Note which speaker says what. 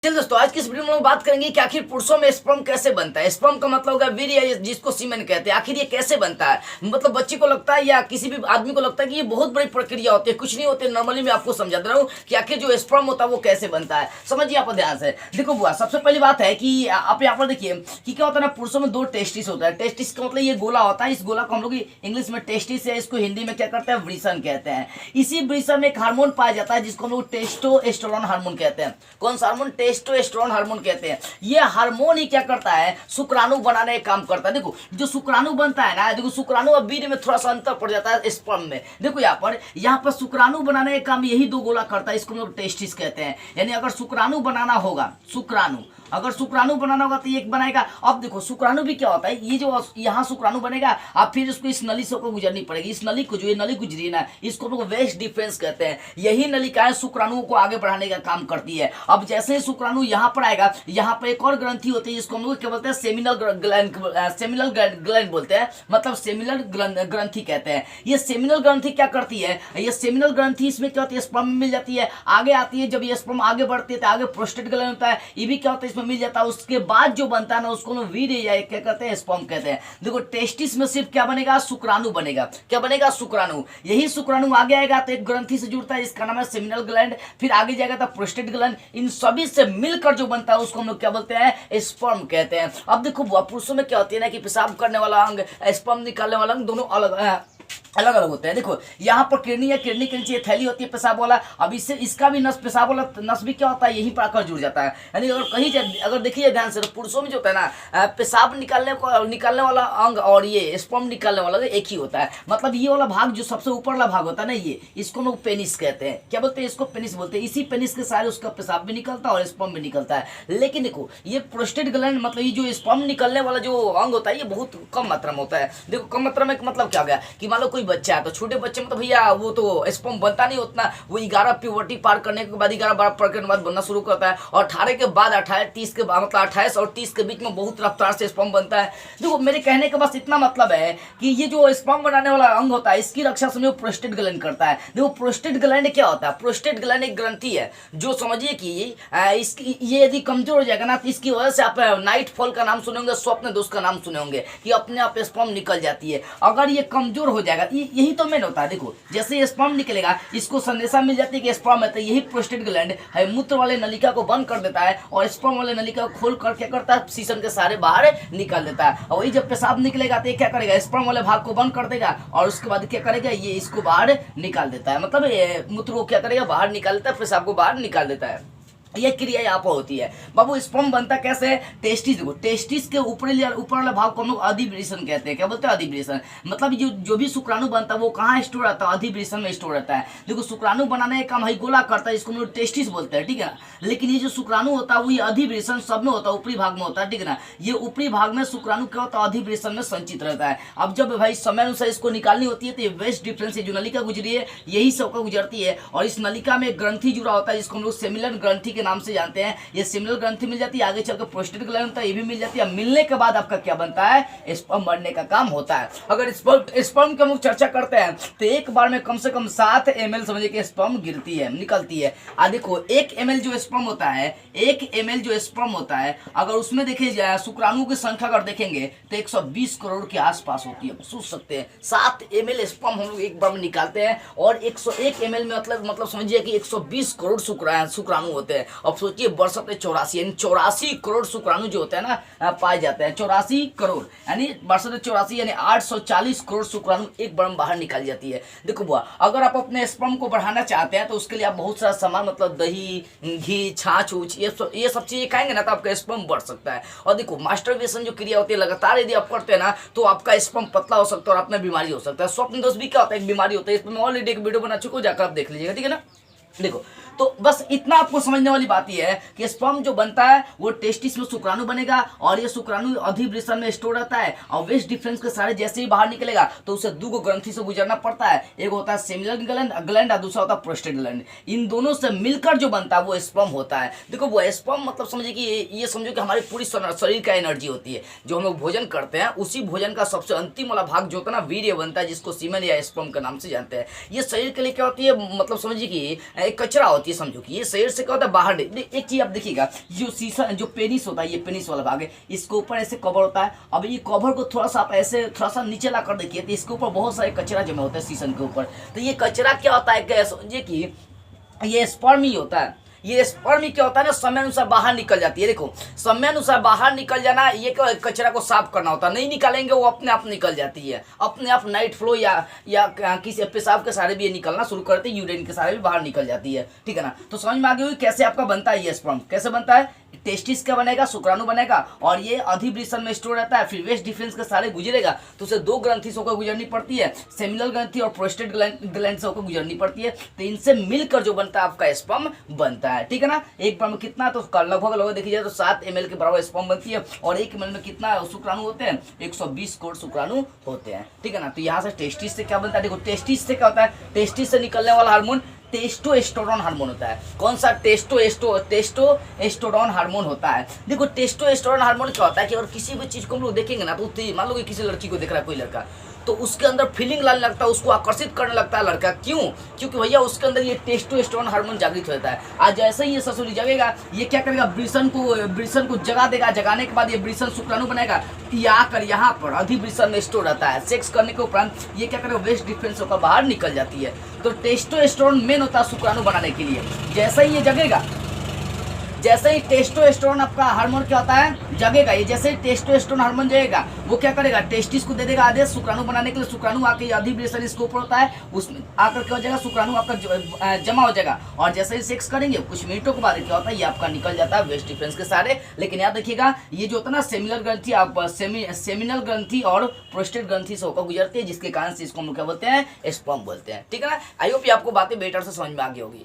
Speaker 1: चलिए दोस्तों, आज की इस वीडियो में हम बात करेंगे कि आखिर पुरुषों में स्पर्म कैसे बनता है। स्पर्म का मतलब होगा वीर्य, जिसको सीमेन कहते हैं। आखिर ये कैसे बनता है, मतलब बच्चे को लगता है या किसी भी आदमी को लगता है कि ये बहुत बड़ी प्रक्रिया होती है, कुछ नहीं होते। नॉर्मली मैं आपको समझा दे रहा हूँ कि आखिर जो स्पर्म होता है वो कैसे बनता है। समझिए आप ध्यान से। देखो बुआ, सबसे पहली बात है कि आप यहाँ पर देखिए कि क्या होता है ना, पुरुषों में दो टेस्टिस होता है। टेस्टिस का मतलब ये गोला होता है। इस गोला को हम लोग इंग्लिश में टेस्टिस है, इसको हिंदी में क्या करते हैं, वृषण कहते हैं। इसी वृषण में एक हार्मोन पाया जाता है जिसको हम लोग टेस्टोस्टेरोन हार्मोन कहते हैं। कौन सा हार्मोन? टेस्टोस्टेरोन हार्मोन कहते हैं। ये हार्मोन ही क्या करता है, शुक्राणु बनाने का काम करता है। देखो जो शुक्राणु बनता है ना, देखो शुक्राणु और वीर्य में थोड़ा सा अंतर पड़ जाता है स्पर्म में। देखो यहाँ पर शुक्राणु बनाने का काम यही दो गोला करता है, इसको हम लोग टेस्टिस कहते हैं। यानी अगर शुक्राणु बनाना होगा, अगर शुक्राणु बनाना होगा तो एक बनाएगा। अब देखो शुक्राणु भी क्या होता है, ये जो यहाँ शुक्राणु बनेगा, अब फिर इसको इस नली से होकर गुजरनी पड़ेगी। इस नली को, जो ये नली गुजरी है ना, इसको हम लोग वेस्ट डिफरेंस कहते हैं। यही नलिकाएं शुक्राणुओं को आगे बढ़ाने का काम करती है। अब जैसे ही शुक्राणु यहाँ पर आएगा, यहाँ पर एक और ग्रंथि होती है जिसको हम लोग क्या बोलते हैं, सेमिनल ग्लैंड बोलते हैं, मतलब सेमिनल ग्रंथि कहते हैं। ये सेमिनल ग्रंथि क्या करती है, ये सेमिनल ग्रंथि इसमें क्या होती है, स्पर्म में मिल जाती है, आगे आती है। जब ये स्पर्म आगे बढ़ती है तो आगे प्रोस्टेट ग्लैंड होता है, ये भी क्या होता है, मिल जाता है। उसके बाद जो बनता है ना, उसको लोग वीर्य या क्या कहते हैं, स्पर्म कहते हैं। देखो टेस्टिस में सिर्फ क्या बनेगा, शुक्राणु बनेगा। क्या बनेगा? शुक्राणु। यही शुक्राणु आगे आएगा तो एक ग्रंथि से जुड़ता है, इसका नाम है सेमिनल ग्लैंड। फिर आगे जाएगा तो प्रोस्टेट ग्लैंड। इन सभी से मिलकर जो बनता है उसको हम लोग क्या बोलते हैं, स्पर्म कहते हैं। अब देखो पुरुषों में क्या होती है ना कि पेशाब करने वाला अंग, स्पर्म निकालने वाला अंग, दोनों अलग अलग होते हैं। देखो यहाँ पर किडनी या किडनी के नीचे थैली होती है पेशाब वाला। अब इससे इसका भी नस, पेशाब वाला नस भी क्या होता है, यहीं पर आकर जुड़ जाता है। यानी अगर कहीं अगर देखिए ध्यान से, तो पुरुषों में जो होता है ना, पेशाब निकालने वाला अंग और ये स्पर्म निकालने वाला एक ही होता है। मतलब ये वाला भाग जो सबसे ऊपर वाला भाग होता है ना, ये इसको लोग पेनिस कहते हैं। क्या बोलते हैं इसको? पेनिस बोलते हैं। इसी पेनिस के सारे उसका पेशाब भी निकलता है और स्पर्म भी निकलता है। लेकिन देखो ये प्रोस्टेट ग्लैंड, मतलब ये जो स्पर्म निकलने वाला जो अंग होता है, ये बहुत कम मात्रा में होता है। देखो कम मात्रा में मतलब क्या हो गया कि मान लो कोई बच्चा है, तो छोटे बच्चे में तो भैया वो तो स्पर्म बनता नहीं उतना। वो 11 प्यूबर्टी पार करने के बाद, 11 बार करने के बाद बनना शुरू करता है, और 18 के बाद 28 30 के बाद, मतलब 28 और 30 के बीच में बहुत रफ्तार से स्पर्म बनता है। देखो मेरे कहने का बस इतना मतलब है कि ये जो स्पर्म बनाने वाला अंग होता है, इसकी रक्षा समय प्रोस्टेट ग्लैंड करता है। देखो प्रोस्टेट ग्लैंड क्या होता है, प्रोस्टेट ग्लैंड एक ग्रंथि है जो, समझिए कि इसकी ये यदि कमजोर हो जाएगा ना, तो इसकी वजह से आप नाइट फॉल का नाम सुने होंगे, स्वप्न दोष का नाम सुने होंगे, कि अपने आप स्पर्म निकल जाती है। अगर ये कमजोर हो जाएगा, यही तो मेन होता है। देखो जैसे ये स्पर्म निकलेगा, इसको संदेशा मिल जाती है कि स्पर्म है, तो यही प्रोस्टेट ग्लैंड है मूत्र वाले नलिका को बंद कर देता है, और स्पर्म वाले नलिका को खोल कर क्या करता है, सीसन के सारे बाहर निकाल देता है। और वही जब पेशाब निकलेगा तो ये क्या करेगा, स्पर्म वाले भाग को बंद कर देगा, और उसके बाद क्या करेगा, ये इसको बाहर निकाल देता है। मतलब ये मूत्र को क्या करेगा, बाहर निकाल देता है, पेशाब को बाहर निकाल देता है। यह क्रिया यहाँ पर होती है। बाबू स्पर्म बनता कैसे है? टेस्टिस। देखो टेस्टिस के ऊपर वाला भाग को हम लोग अधिवृषण कहते हैं। क्या बोलते हैं? अधिवृषण। मतलब जो भी शुक्राणु बनता है वो कहाँ स्टोर रहता है, अधिवृषण में स्टोर रहता है। देखो शुक्राणु बनाने का काम ही गोला करता है, इसको हम लोग टेस्टिस बोलते हैं, ठीक है। लेकिन ये जो शुक्राणु होता है वो अधिवृषण सब में होता है, ऊपरी भाग में होता है, ठीक है ना। ये ऊपरी भाग में शुक्राणु क्या होता है, अधिवृषण में संचित रहता है। अब जब भाई समय अनुसार इसको निकालनी होती है, तो ये वेस्ट डिफरेंस जो नलिका गुजरी है, यही सब का गुजरती है, और इस नलिका में ग्रंथि जुड़ा होता है जिसको हम लोग सेमिनल ग्रंथि के नाम से जानते हैं। ये सेमिनल ग्रंथि मिल जाती है, आगे चलकर प्रोस्टेट ग्लैंड होता है, ये भी मिल जाती है। मिलने के बाद आपका क्या बनता है, स्पर्म बनने का काम होता है। अगर स्पर्म की हम लोग चर्चा करते हैं तो एक बार में कम से कम 7 ml समझिए कि स्पर्म गिरती है, निकलती है। देखो 1 ml जो स्पर्म होता है, 1 ml जो स्पर्म होता है, अगर उसमें देखे जाए शुक्राणु की संख्या अगर देखेंगे तो 120 करोड़ के आसपास होती है। सोच सकते हैं 7 ml स्पर्म हम लोग एक बार में निकालते हैं, और 101 ml में मतलब समझिए कि 120 करोड़ शुक्राणु होते हैं। अब सोचिए 84 करोड़ शुक्राणु जो होते हैं ना, पाए जाते हैं। 84 करोड़ यानी 84 यानी 840 करोड़ शुक्राणु एक बार में बाहर निकाल जाती है। देखो बुआ, अगर आप अपने स्पर्म को बढ़ाना चाहते हैं तो उसके लिए आप बहुत सारा सामान, मतलब दही, घी, छाछ उछ, ये सब चीजें खाएंगे ना, तो आपका स्पर्म बढ़ सकता है। और देखो मास्टरबेशन जो क्रिया होती है लगातार यदि आप करते हैं ना, तो आपका स्पर्म पतला हो सकता है और अपना बीमारी हो सकता है। स्वप्न दोष भी क्या होता है, एक बीमारी होता है। इस पर मैं ऑलरेडी एक वीडियो बना चुका हूं, जाकर आप देख लीजिएगा, ठीक है ना। देखो तो बस इतना आपको समझने वाली बात यह है कि स्पर्म जो बनता है वो टेस्टिस में शुक्राणु बनेगा, और ये शुक्राणु अधिवृषण में स्टोर रहता है, और वेस्ट डिफरेंस के सारे जैसे ही बाहर निकलेगा तो उसे दो ग्रंथि से गुजरना पड़ता है। एक होता है सेमिनल ग्लैंड और दूसरा होता है प्रोस्टेट ग्लैंड। इन दोनों से मिलकर जो बनता है वो स्पर्म होता है। देखो वो स्पर्म मतलब समझिए कि ये समझो कि हमारी पूरी शरीर का एनर्जी होती है। जो हम लोग भोजन करते हैं उसी भोजन का सबसे अंतिम वाला भाग जो होता है ना, वीर्य बनता है, जिसको सीमेन या स्पर्म के नाम से जानते हैं। ये शरीर के लिए क्या होती है, मतलब समझिए कि एक कचरा होती है, होती है, समझो कि ये शरीर से क्या होता है बाहर एक चीज आप देखिएगा, जो शीशा जो पेनिस होता है, ये पेनिस वाला भाग है, इसके ऊपर ऐसे कवर होता है। अब ये कवर को थोड़ा सा आप ऐसे थोड़ा सा नीचे ला कर देखिए, तो इसके ऊपर बहुत सारे कचरा जमा होता है शीशम के ऊपर। तो ये कचरा क्या होता है, क्या समझिए कि ये स्पर्म ही होता है। ये स्पर्म क्या होता है ना, समय अनुसार बाहर निकल जाती है। देखो समय अनुसार बाहर निकल जाना, ये कचरा को साफ करना होता है, नहीं निकालेंगे वो अपने आप निकल जाती है, अपने आप नाइट फ्लो या किसी पेशाब के सहारे भी ये निकलना शुरू करते हैं, यूरिन के सहारे भी बाहर निकल जाती है, ठीक है ना। तो समझ में आ गई कैसे आपका बनता है ये स्पर्म, कैसे बनता है। टेस्टिस का बनेगा, शुक्राणु बनेगा, और ये अधिवृषण में स्टोर रहता है, फिर वेस्ट डिफेंस के सारे गुजरेगा, तो उसे दो ग्रंथि से होकर गुजरनी पड़ती है, सेमिनल ग्रंथि और प्रोस्टेट ग्लैंड से होकर गुजरनी पड़ती है। तो इनसे मिलकर जो बनता है आपका स्पर्म बनता है, ठीक है ना। एक बार में कितना, तो लगभग देखी जाए तो 7 ml के बराबर स्पर्म बनती है, और 1 ml में कितना शुक्राणु होते हैं, 120 करोड़ शुक्राणु होते हैं, ठीक है ना। तो यहाँ से टेस्टिस से क्या बनता है, देखो टेस्टिस से क्या होता है, टेस्टिस से निकलने वाला हार्मोन टेस्टोस्टेरोन हार्मोन होता है। कौन सा, टेस्टोस्टेरोन हार्मोन होता है। देखो टेस्टोस्टेरोन हार्मोन क्या होता है कि अगर किसी भी चीज को हम लोग देखेंगे ना, तो मान लो कि किसी लड़की को देख रहा है कोई लड़का, तो उसके अंदर फीलिंग लाने लगता है, उसको आकर्षित करने लगता है लड़का। क्यों, क्योंकि भैया उसके अंदर ये टेस्टोस्टेरोन हार्मोन जागृत होता है। आज जैसे ही ये ससुरी जगेगा, ये क्या करेगा, वृषण को जगा देगा, जगाने के बाद ये वृषण शुक्राणु बनेगा, आकर यहाँ पर अधिवृषण में स्टोर रहता है। सेक्स करने के उपरांत ये क्या करेगा, वेस्ट डिफेंस होकर बाहर निकल जाती है। तो टेस्टोस्टेरोन मेन होता है शुक्राणु बनाने के लिए। जैसे ही ये जगेगा, जैसे ही टेस्टोस्टेरोन आपका हार्मोन क्या होता है, जगेगा, ये जैसे ही टेस्टोस्टेरोन हार्मोन जगेगा, वो क्या करेगा, टेस्टिस को दे देगा आदेश शुक्राणु बनाने के लिए। शुक्राणु आके अधिवृषण इसके ऊपर होता है, उसमें आकर क्या हो जाएगा, शुक्राणु आपका जमा हो जाएगा, और जैसे ही सेक्स करेंगे कुछ मिनटों के बाद क्या होता है, ये आपका निकल जाता है वेस्ट डिफेंस के सारे। लेकिन याद रखिएगा, ये जो होता है ना सेमिनल ग्रंथि, आप सेमिनल ग्रंथि और प्रोस्टेट ग्रंथि से होकर गुजरती है, जिसके कारण से इसको हम क्या बोलते हैं, स्पर्म बोलते हैं, ठीक है ना। आई होप ये आपको बातें बेटर से समझ में आ गई होगी।